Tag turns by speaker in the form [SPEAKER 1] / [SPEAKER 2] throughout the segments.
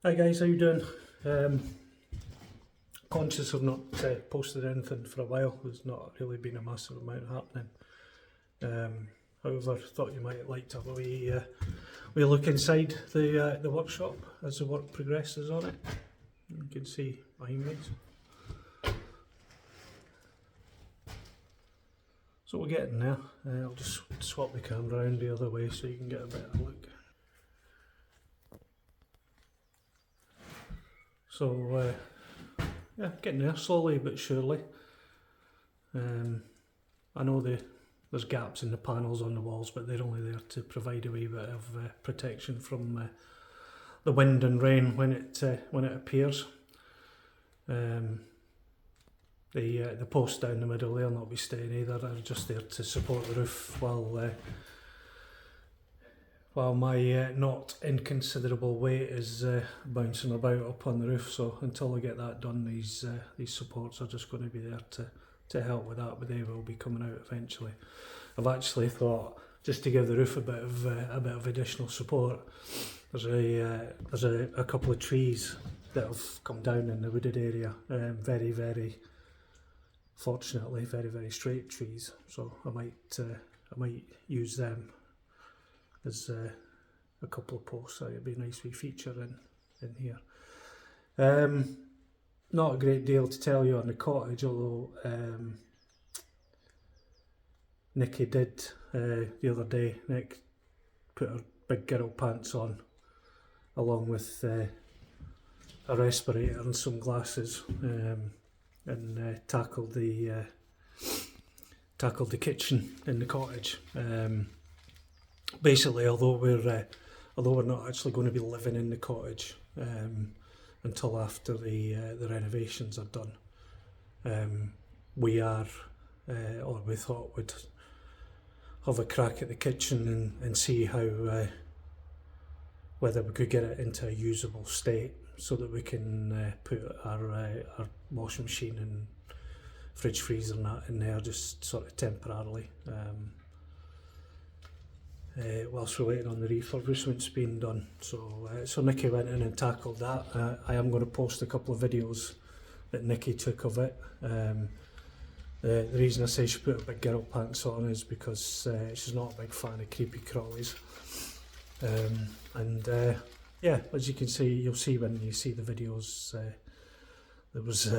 [SPEAKER 1] Hi guys, how you doing? Conscious of not posted anything for a while. There's not really been a massive amount happening. However, thought you might like to have a wee look inside the workshop as the work progresses on it. You can see behind me. So we're getting there. I'll just swap the camera around the other way so you can get a better look. So yeah, getting there slowly but surely. I know there's gaps in the panels on the walls, but they're only there to provide a wee bit of protection from the wind and rain when it appears. The posts down the middle, they'll not be staying either. They're just there to support the roof while my not inconsiderable weight is bouncing about up on the roof. So until I get that done, these supports are just going to be there to help with that, but they will be coming out eventually. I've actually thought, just to give the roof a bit of additional support, there's a couple of trees that have come down in the wooded area, very fortunately very straight trees, so I might use them as a couple of posts. So it'd be a nice wee feature in here. Not a great deal to tell you on the cottage, although Nikki did the other day. Nick put her big girl pants on along with a respirator and some glasses, and tackled the kitchen in the cottage. Basically, although we're not actually going to be living in the cottage until after the renovations are done, we are, or we thought we'd have a crack at the kitchen and see how whether we could get it into a usable state, so that we can put our washing machine and fridge freezer and that in there, just sort of temporarily, whilst we're waiting on the refurbishments being done. So Nikki went in and tackled that. I am going to post a couple of videos that Nikki took of it. The reason I say she put her big girl pants on is because she's not a big fan of creepy crawlies. Yeah, as you can see, you'll see when you see the videos, there was,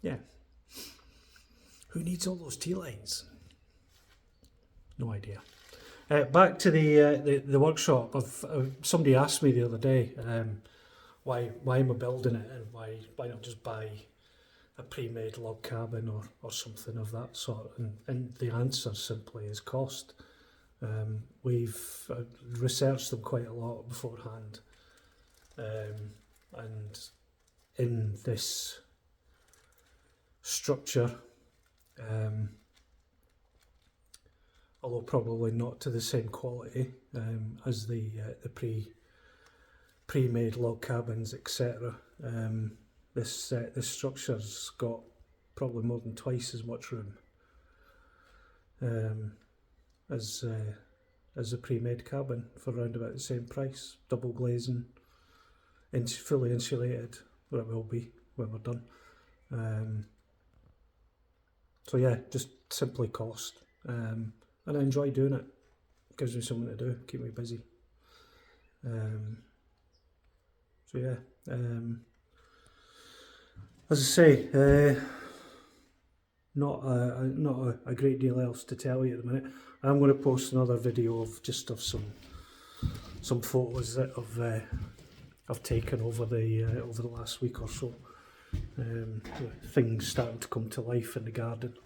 [SPEAKER 1] yeah, who needs all those tea lights? No idea. Back to the workshop. Somebody asked me the other day, why am I building it, and why not just buy a pre-made log cabin or something of that sort, and the answer simply is cost. We've researched them quite a lot beforehand, and in this structure, although probably not to the same quality as the pre-made log cabins, etc. This structure's got probably more than twice as much room as a pre-made cabin for around about the same price. Double glazing, fully insulated, or it will be when we're done. So yeah, just simply cost. And I enjoy doing it. Gives me something to do, keep me busy. So yeah, as I say, not a great deal else to tell you at the minute. I'm going to post another video of some photos that I've taken over the last week or so. Things starting to come to life in the garden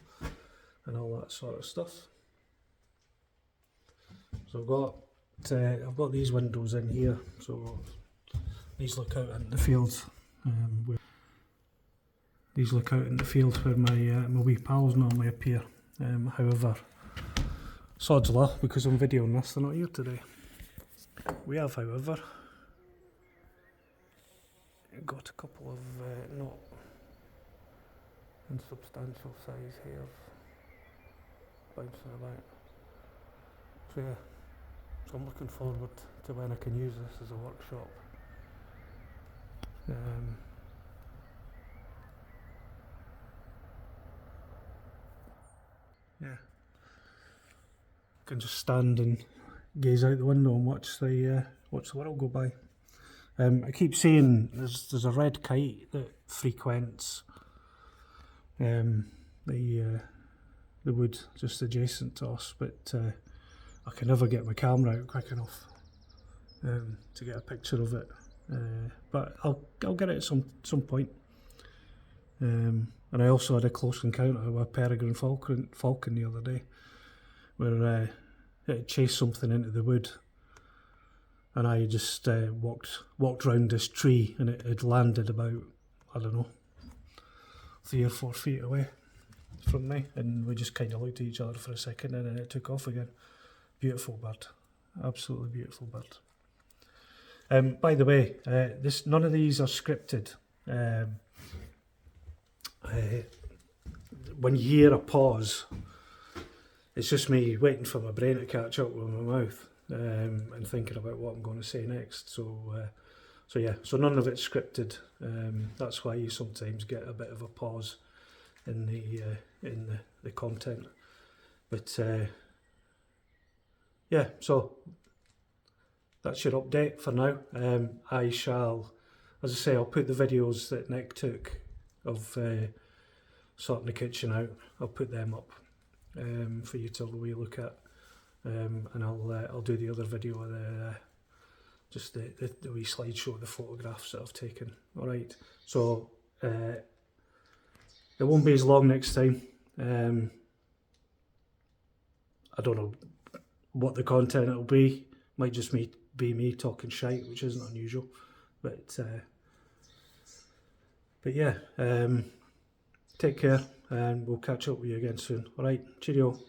[SPEAKER 1] and all that sort of stuff. So I've got these windows in here, so these look out into the fields. These look out in the field where my wee pals normally appear. However, sod's law, because I'm videoing this, they're not here today. We have, however, got a couple of not insubstantial size hairs bouncing about. So yeah, so I'm looking forward to when I can use this as a workshop. Yeah, can just stand and gaze out the window and watch the world go by. I keep seeing there's a red kite that frequents the wood just adjacent to us, but I can never get my camera out quick enough to get a picture of it. But I'll get it at some point. And I also had a close encounter with a peregrine falcon the other day, where it chased something into the wood, and I just walked round this tree, and it had landed about, I don't know, 3 or 4 feet away from me, and we just kind of looked at each other for a second, and then it took off again. Beautiful bird, absolutely beautiful bird. By the way, none of these are scripted. When you hear a pause, it's just me waiting for my brain to catch up with my mouth and thinking about what I'm going to say next. So none of it's scripted. That's why you sometimes get a bit of a pause in the content. But yeah, so that's your update for now. I shall, as I say, I'll put the videos that Nick took of sorting the kitchen out. I'll put them up for you to have a wee look at, and I'll do the other video of just the wee slideshow of the photographs that I've taken. All right, so it won't be as long next time. I don't know what the content it'll be. Might just be me talking shite, which isn't unusual, but yeah. Take care, and we'll catch up with you again soon. All right, cheerio.